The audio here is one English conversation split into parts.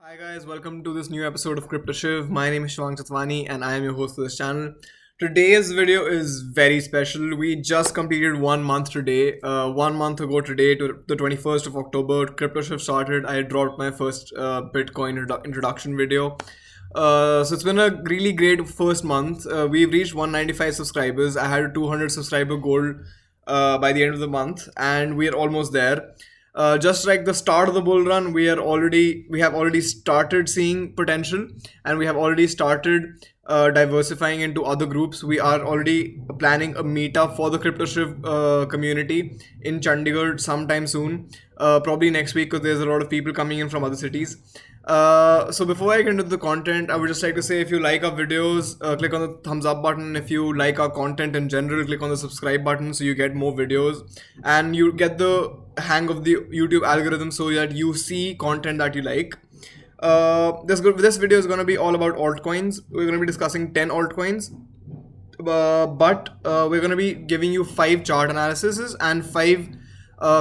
Hi guys, welcome to this new episode of CryptoShiv. My name is Shivang Chatwani and I am your host for this channel. Today's video is very special. We just completed 1 month today. 1 month ago today, to the 21st of October, CryptoShiv started. I dropped my first Bitcoin introduction video. So it's been a really great first month. We've reached 195 subscribers. I had a 200 subscriber goal by the end of the month, and we are almost there. Just like the start of the bull run, we have already started seeing potential, and we have already started diversifying into other groups. We are already planning a meetup for the CryptoShiv community in Chandigarh sometime soon, probably next week, because there's a lot of people coming in from other cities. So before I get into the content, I would just like to say, if you like our videos, click on the thumbs up button. If you like our content in general, click on the subscribe button so you get more videos and you get the hang of the YouTube algorithm so that you see content that you like. This video is going to be all about altcoins. We're going to be discussing 10 altcoins. But we're going to be giving you 5 chart analyses and 5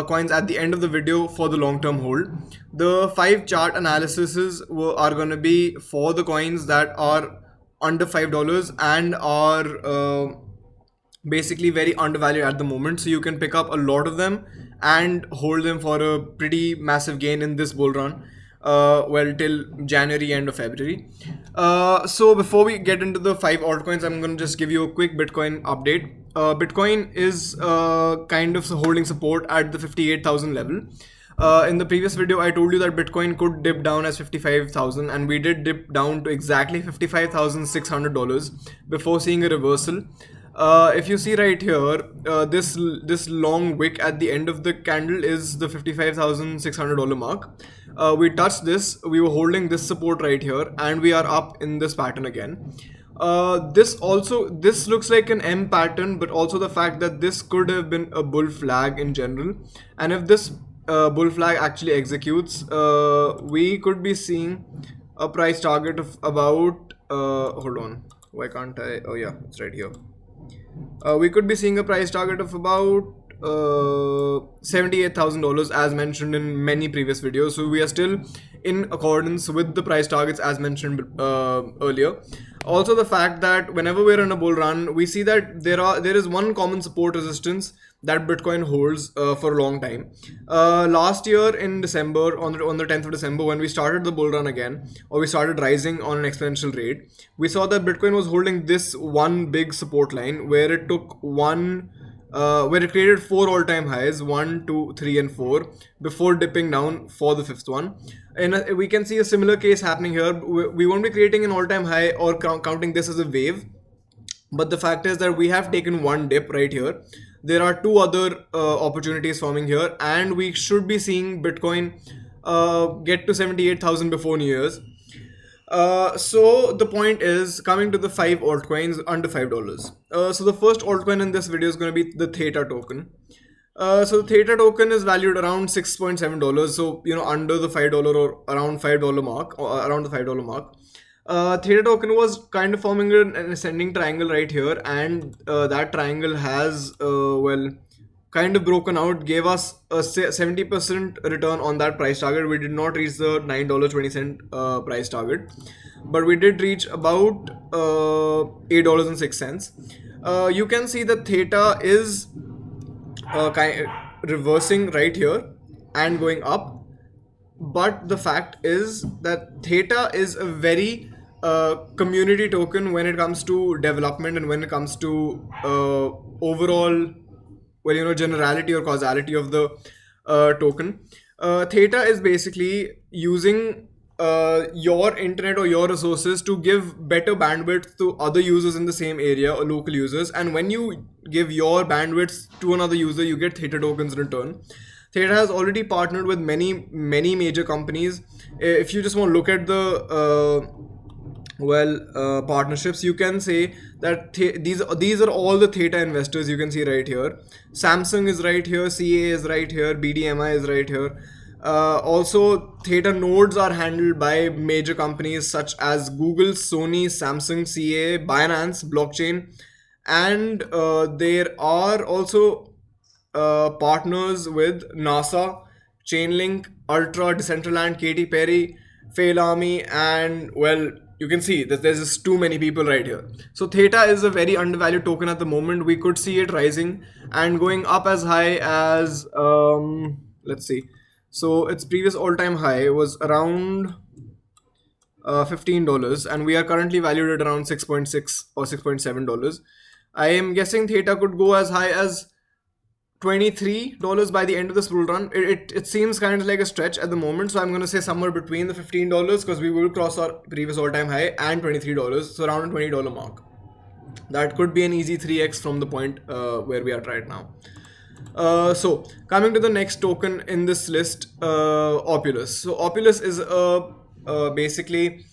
coins at the end of the video for the long-term hold. The 5 chart analyses are going to be for the coins that are under $5 and are basically very undervalued at the moment, so you can pick up a lot of them and hold them for a pretty massive gain in this bull run, till January, end of February. So before we get into the 5 altcoins, I'm going to just give you a quick Bitcoin update. Bitcoin is kind of holding support at the 58,000 level. In the previous video, I told you that Bitcoin could dip down as 55,000, and we did dip down to exactly $55,600 before seeing a reversal. If you see right here, this long wick at the end of the candle is the $55,600 mark. We touched this, we were holding this support right here, and we are up in this pattern again. This looks like an M pattern, but also the fact that this could have been a bull flag in general. And if this bull flag actually executes, we could be seeing a price target of about hold on, why can't I? Oh yeah, it's right here. We could be seeing a price target of about $78,000 as mentioned in many previous videos. So we are still in accordance with the price targets as mentioned earlier. Also, the fact that whenever we're in a bull run, we see that there is one common support resistance that Bitcoin holds for a long time. Last year in December, on the 10th of December, when we started the bull run again, or we started rising on an exponential rate, we saw that Bitcoin was holding this one big support line where it took where it created 4 all-time highs, 1, 2, 3, and 4, before dipping down for the 5th one. And we can see a similar case happening here. We won't be creating an all-time high or counting this as a wave, but the fact is that we have taken one dip right here. There are 2 other opportunities forming here, and we should be seeing Bitcoin get to 78,000 before New Year's. So the point is, coming to the 5 altcoins under $5. So the first altcoin in this video is going to be the Theta token. So the Theta token is valued around $6.7. So, under the $5 or around $5 mark, or around the $5 mark. Theta token was kind of forming an ascending triangle right here, and that triangle has kind of broken out, gave us a 70% return on that price target. We did not reach the $9.20 price target, but we did reach about $8.06. You can see that Theta is reversing right here and going up, but the fact is that Theta is a very community token when it comes to development and when it comes to overall generality or causality of the token. Theta is basically using your internet or your resources to give better bandwidth to other users in the same area or local users, and when you give your bandwidth to another user, you get Theta tokens in return. Theta has already partnered with many major companies. If you just want to look at the partnerships, you can say that these are all the Theta investors you can see right here. Samsung is right here, CA is right here, BDMI is right here. Also, Theta nodes are handled by major companies such as Google, Sony, Samsung, CA, Binance, Blockchain, and there are also partners with NASA, Chainlink, Ultra, Decentraland, Katy Perry, Fail Army, and well, you can see that there's just too many people right here. So Theta is a very undervalued token at the moment. We could see it rising and going up as high as let's see. So its previous all-time high was around $15, and we are currently valued at around 6.6 or $6.7. I am guessing Theta could go as high as $23 by the end of this bull run. It seems kind of like a stretch at the moment, so I'm going to say somewhere between the $15, because we will cross our previous all-time high, and $23, so around a $20 mark. That could be an easy 3x from the point where we are right now. So coming to the next token in this list, Opulus. So Opulus is basically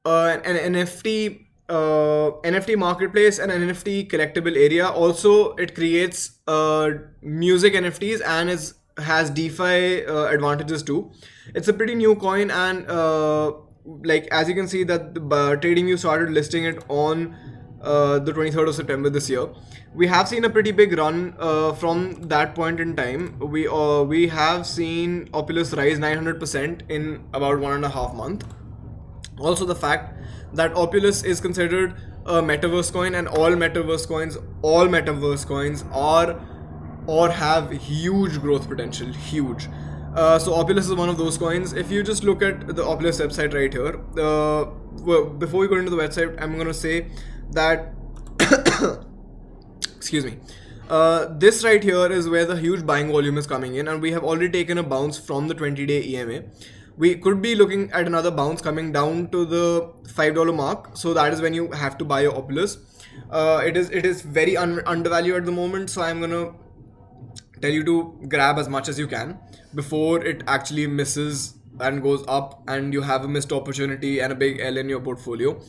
an NFT marketplace and an NFT collectible area. Also, it creates music NFTs and has DeFi advantages too. It's a pretty new coin, and like as you can see that the TradingView started listing it on the 23rd of September this year. We have seen a pretty big run from that point in time. We have seen Opulus rise 900% in about 1.5 months. Also, the fact that Opulus is considered a metaverse coin, and all metaverse coins are or have huge growth potential, huge. So Opulus is one of those coins. If you just look at the Opulus website right here, before we go into the website, I'm going to say that excuse me, this right here is where the huge buying volume is coming in, and we have already taken a bounce from the 20-day EMA. We could be looking at another bounce coming down to the $5 mark. So that is when you have to buy your Opulus. It is very undervalued at the moment. So I'm gonna tell you to grab as much as you can before it actually misses and goes up and you have a missed opportunity and a big L in your portfolio.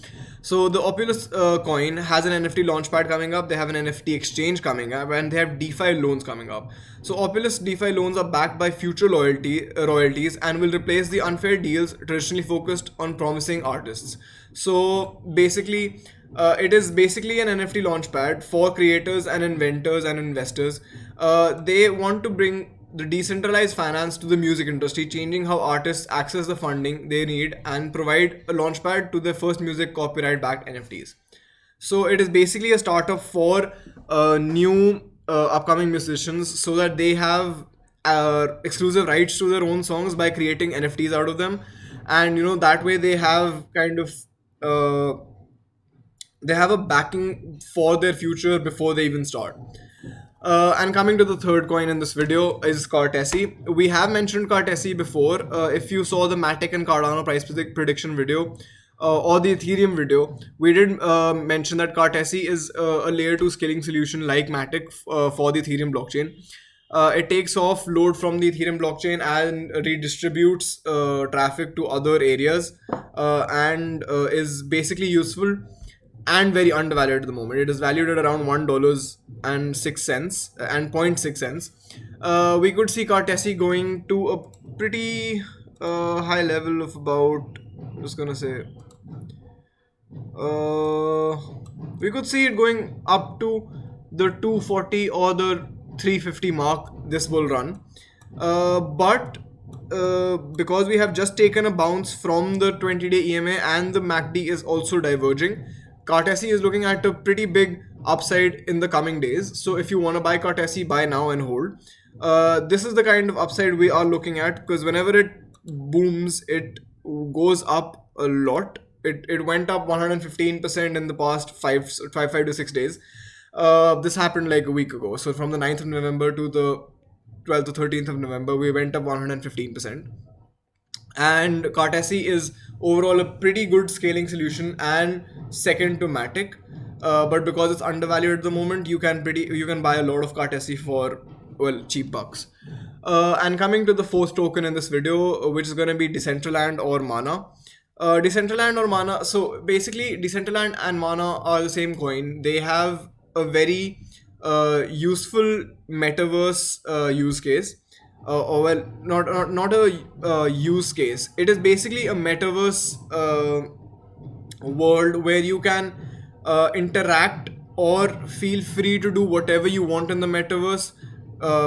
So the Opulus coin has an NFT launchpad coming up, they have an NFT exchange coming up, and they have DeFi loans coming up. So Opulus DeFi loans are backed by future royalties and will replace the unfair deals traditionally focused on promising artists. So basically, it is basically an NFT launchpad for creators and inventors and investors. They want to bring the decentralized finance to the music industry, changing how artists access the funding they need and provide a launchpad to their first music copyright-backed NFTs. So it is basically a startup for new upcoming musicians, so that they have exclusive rights to their own songs by creating NFTs out of them, and that way they have kind of they have a backing for their future before they even start. And coming to the third coin in this video is Cartesi. We have mentioned Cartesi before. If you saw the Matic and Cardano price prediction video or the Ethereum video, we did mention that Cartesi is a layer 2 scaling solution like Matic for the Ethereum blockchain. It takes off load from the Ethereum blockchain and redistributes traffic to other areas, and is basically useful and very undervalued at the moment. It is valued at around $1.06 and 0.6 cents. We could see Cartesi going to a pretty high level of about, I'm just gonna say, we could see it going up to the 240 or the 350 mark this bull run. But because we have just taken a bounce from the 20-day EMA and the MACD is also diverging, Cartesi is looking at a pretty big upside in the coming days. So if you want to buy Cartesi, buy now and hold. This is the kind of upside we are looking at, because whenever it booms, it goes up a lot. It went up 115% in the past 5 to 6 days. This happened like a week ago. So from the 9th of November to the 12th to 13th of November, we went up 115%. And Cartesi is overall a pretty good scaling solution and second to Matic, but because it's undervalued at the moment, you can buy a lot of Cartesi for, well, cheap bucks. And coming to the fourth token in this video, which is going to be Decentraland or Mana. Decentraland or Mana, so basically Decentraland and Mana are the same coin. They have a very useful metaverse use case. Or well, not a use case. It is basically a metaverse world where you can interact or feel free to do whatever you want in the metaverse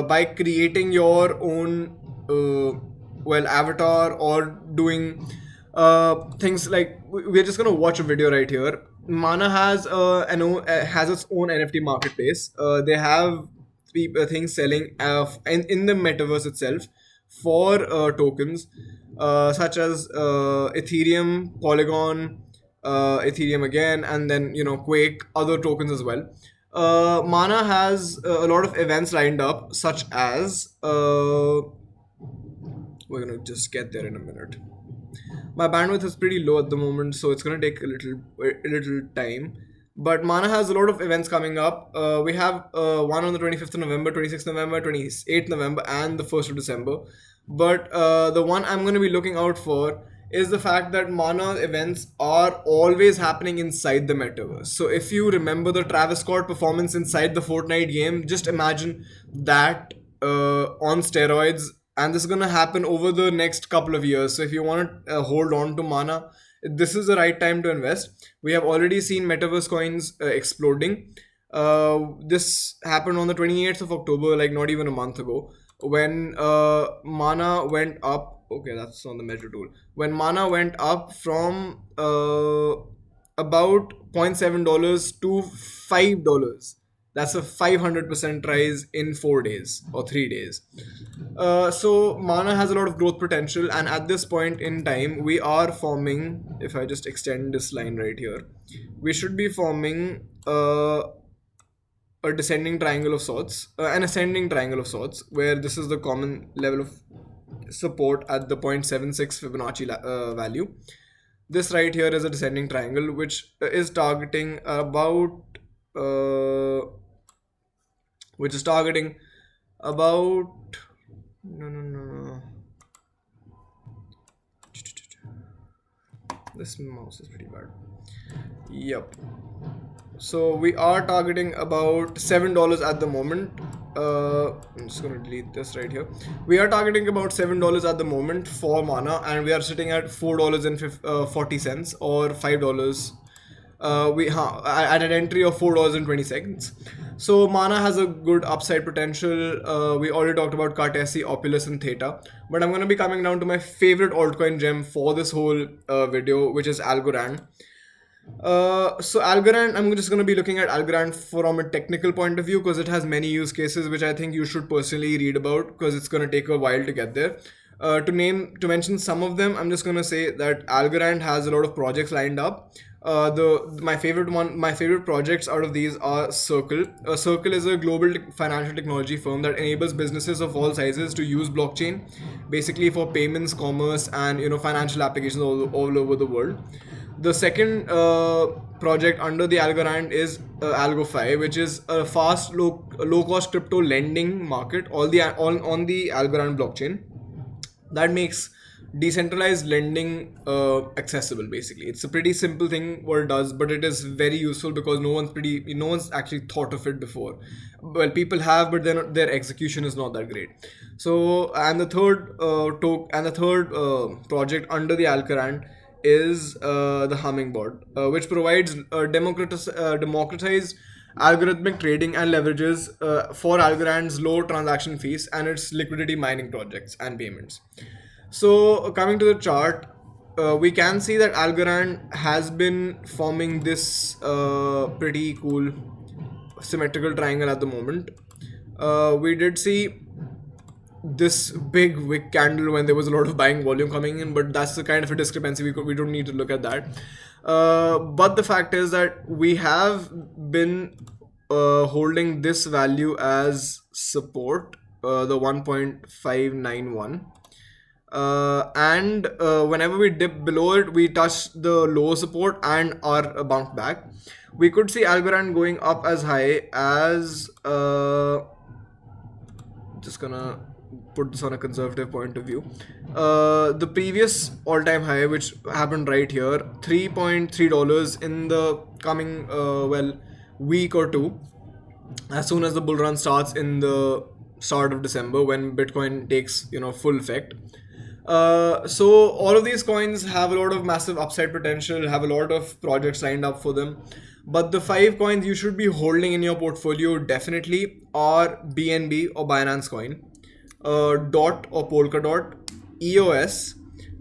by creating your own well avatar, or doing things like we're just gonna watch a video right here. Mana has has its own NFT marketplace. They have things selling in the metaverse itself for tokens such as Ethereum, Polygon, Ethereum again, and then Quake, other tokens as well. Mana has a lot of events lined up, such as we're gonna just get there in a minute. My bandwidth is pretty low at the moment, so it's gonna take a little time. But Mana has a lot of events coming up. We have one on the 25th of November, 26th November, 28th November, and the 1st of December. But the one I'm going to be looking out for is the fact that Mana events are always happening inside the metaverse. So if you remember the Travis Scott performance inside the Fortnite game, just imagine that on steroids. And this is going to happen over the next couple of years. So if you want to hold on to Mana, this is the right time to invest. We have already seen metaverse coins exploding. This happened on the 28th of October, like not even a month ago, when Mana went up. Okay, that's on the measure tool. When Mana went up from about $0.7 to $5. That's a 500% rise in 4 days or 3 days. So Mana has a lot of growth potential, and at this point in time, we are forming, if I just extend this line right here, we should be forming a descending triangle of sorts, an ascending triangle of sorts, where this is the common level of support at the 0.76 Fibonacci value. This right here is a descending triangle, which is targeting about no. This mouse is pretty bad. Yep. So we are targeting about $7 at the moment. I'm just gonna delete this right here. We are targeting about $7 at the moment for Mana, and we are sitting at $4.40 or $5. We at an entry of $4.20. So Mana has a good upside potential. We already talked about Cartesi, Opulus, and Theta, but I'm going to be coming down to my favorite altcoin gem for this whole video, which is Algorand. So Algorand, I'm just going to be looking at Algorand from a technical point of view, because it has many use cases which I think you should personally read about, because it's going to take a while to get there. To mention some of them, I'm just going to say that Algorand has a lot of projects lined up. My favorite projects out of these are Circle. Circle is a global financial technology firm that enables businesses of all sizes to use blockchain, basically for payments, commerce, and financial applications all over the world. The second project under the Algorand is AlgoFi, which is a fast, low-cost crypto lending market on the Algorand blockchain that makes decentralized lending accessible. Basically, it's a pretty simple thing what it does, but it is very useful because no one's actually thought of it before. Well, people have, but then their execution is not that great. So, and the third project under the Algorand is the Hummingbird, which provides democratized algorithmic trading and leverages for Algorand's low transaction fees and its liquidity mining projects and payments. So coming to the chart, we can see that Algorand has been forming this pretty cool symmetrical triangle at the moment. We did see this big wick candle when there was a lot of buying volume coming in, but that's the kind of a discrepancy. We don't need to look at that. But the fact is that we have been holding this value as support, the 1.591. And whenever we dip below it, we touch the low support and are bounced back. We could see Algorand going up as high as just gonna put this on a conservative point of view. The previous all-time high, which happened right here, $3.3 in the coming week or two, as soon as the bull run starts in the start of December, when Bitcoin takes full effect. So all of these coins have a lot of massive upside potential, have a lot of projects lined up for them. But the 5 coins you should be holding in your portfolio definitely are BNB or Binance Coin, DOT or Polkadot, EOS,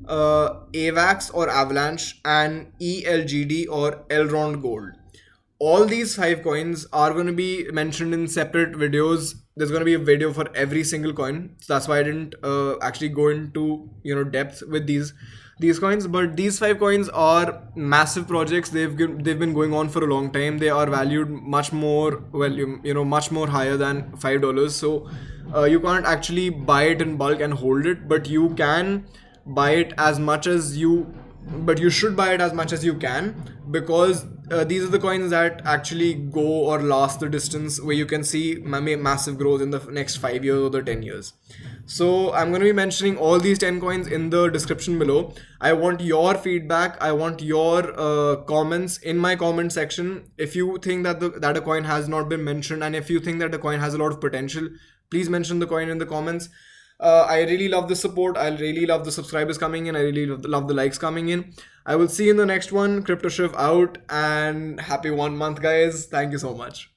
AVAX or Avalanche, and ELGD or Elrond Gold. All these 5 coins are going to be mentioned in separate videos. There's going to be a video for every single coin, so that's why I didn't actually go into depth with these coins. But these 5 coins are massive projects. They've been going on for a long time. They are valued much more, well, much more higher than $5. So you can't actually buy it in bulk and hold it, but you can buy it as much as you but you should buy it as much as you can, because these are the coins that actually go or last the distance, where you can see massive growth in the next 5 years or the 10 years. So I'm going to be mentioning all these 10 coins in the description below. I want your feedback. I want your comments in my comment section. If you think that a coin has not been mentioned, and if you think that the coin has a lot of potential, please mention the coin in the comments. I really love the support. I really love the subscribers coming in. I really love the likes coming in. I will see you in the next one. CryptoShiv out, and happy 1 month, guys. Thank you so much.